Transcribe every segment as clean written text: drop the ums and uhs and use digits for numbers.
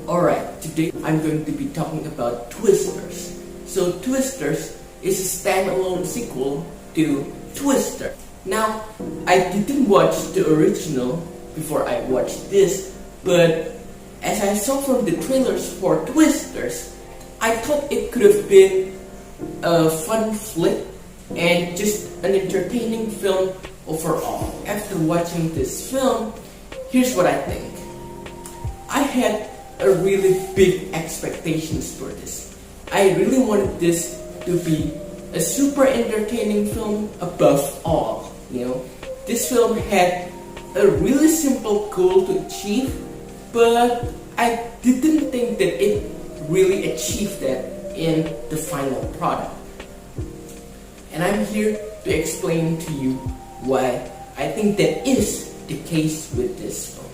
Alright, today I'm going to be talking about Twisters. So Twisters is a standalone sequel to Twister. Now, I didn't watch the original before I watched this, but as I saw from the trailers for Twisters, I thought it could have been a fun flick and just an entertaining film overall. After watching this film, here's what I think. I had a really big expectations for this. I really wanted this to be a super entertaining film above all. This film had a really simple goal to achieve, but I didn't think that it really achieved that in the final product. And I'm here to explain to you why I think that is the case with this film.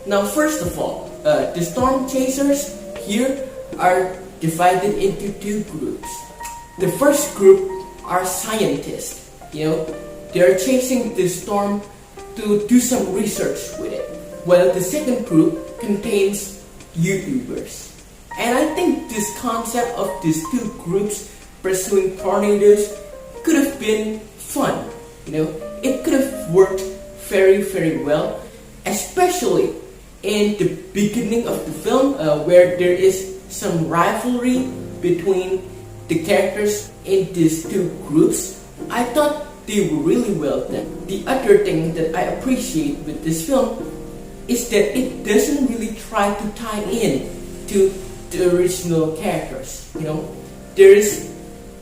Now, first of all, the storm chasers here are divided into two groups. The first group are scientists. They're chasing the storm to do some research with it, while the second group contains YouTubers. And I think this concept of these two groups pursuing tornadoes could have been fun. It could have worked very, very well, especially in the beginning of the film, where there is some rivalry between the characters in these two groups. I thought they were really well done. The other thing that I appreciate with this film is that it doesn't really try to tie in to the original characters. There is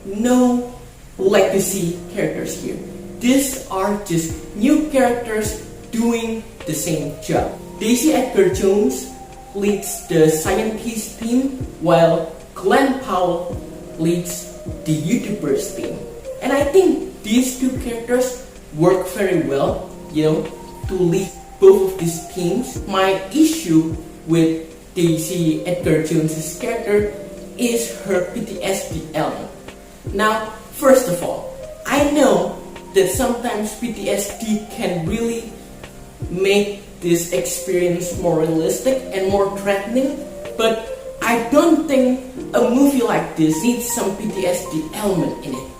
no legacy characters here. These are just new characters doing the same job. Daisy Edgar-Jones leads the scientist team, while Glen Powell leads the YouTubers team. And I think these two characters work very well, to lead both of these teams. My issue with Daisy Edgar-Jones' character is her PTSD element. Now, first of all, I know that sometimes PTSD can really make this experience more realistic and more threatening, but I don't think a movie like this needs some PTSD element in it.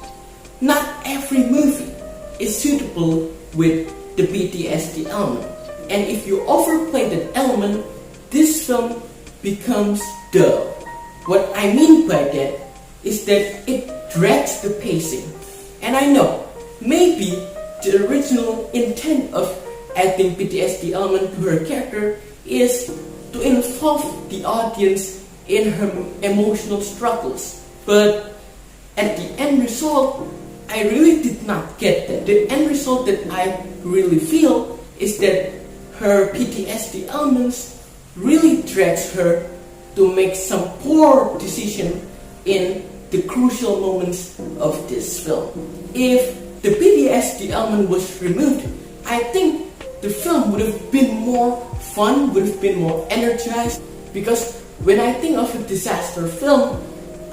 Not every movie is suitable with the PTSD element, and if you overplay that element, this film becomes dull. What I mean by that is that it drags the pacing. And I know, maybe the original intent of adding PTSD element to her character is to involve the audience in her emotional struggles. But at the end result, I really did not get that. The end result that I really feel is that her PTSD elements really drags her to make some poor decision in the crucial moments of this film. If the PTSD element was removed, I think the film would have been more fun, would have been more energized, because when I think of a disaster film,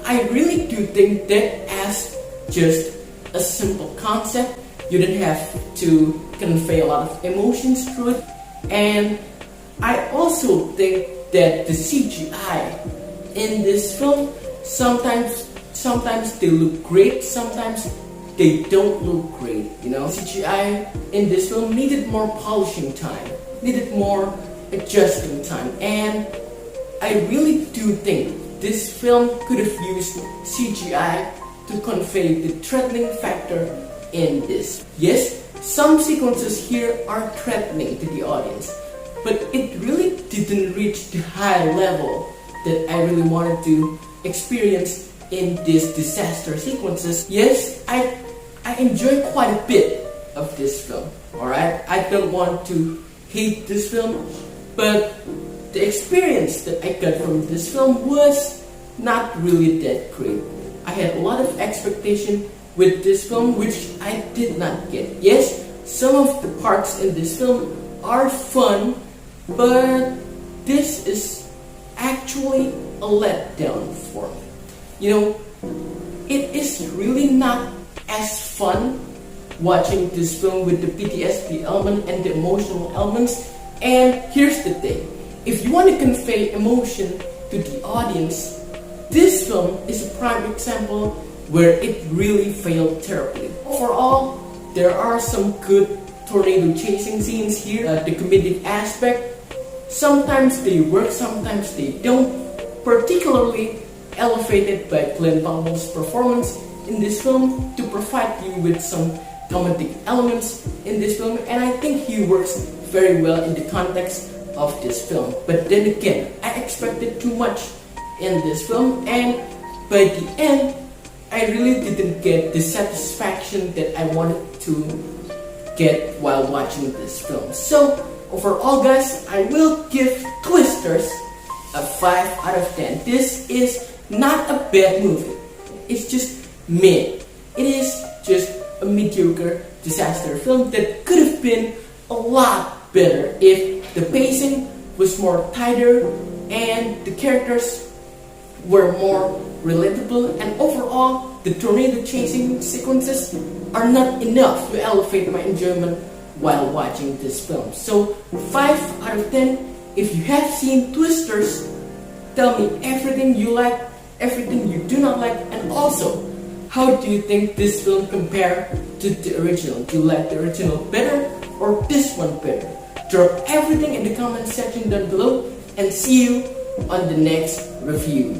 I really do think that as just a simple concept. You didn't have to convey a lot of emotions through it. And I also think that the CGI in this film, sometimes they look great, sometimes they don't look great. CGI in this film needed more polishing time, needed more adjusting time, and I really do think this film could have used CGI to convey the threatening factor in this. Yes, some sequences here are threatening to the audience, but it really didn't reach the high level that I really wanted to experience in these disaster sequences. Yes, I enjoy quite a bit of this film, alright? I don't want to hate this film, but the experience that I got from this film was not really that great. I had a lot of expectation with this film, which I did not get. Yes, some of the parts in this film are fun, but this is actually a letdown for me. It is really not as fun watching this film with the PTSD element and the emotional elements. And here's the thing, if you want to convey emotion to the audience, this film is a prime example where it really failed terribly. Overall, there are some good tornado chasing scenes here. The comedic aspect, sometimes they work, sometimes they don't. Particularly elevated by Glen Powell's performance in this film to provide you with some comedic elements in this film, and I think he works very well in the context of this film. But then again, I expected too much in this film, and by the end, I really didn't get the satisfaction that I wanted to get while watching this film. So overall, guys, I will give Twisters a 5 out of 10. This is not a bad movie. It's just mid. It is just a mediocre disaster film that could have been a lot better if the pacing was more tighter and the characters were more relatable, and overall the tornado chasing sequences are not enough to elevate my enjoyment while watching this film. So 5 out of 10. If you have seen Twisters, tell me everything you like, everything you do not like, and also how do you think this film compare to the original? Do you like the original better or this one better? Drop everything in the comment section down below, and see you on the next review.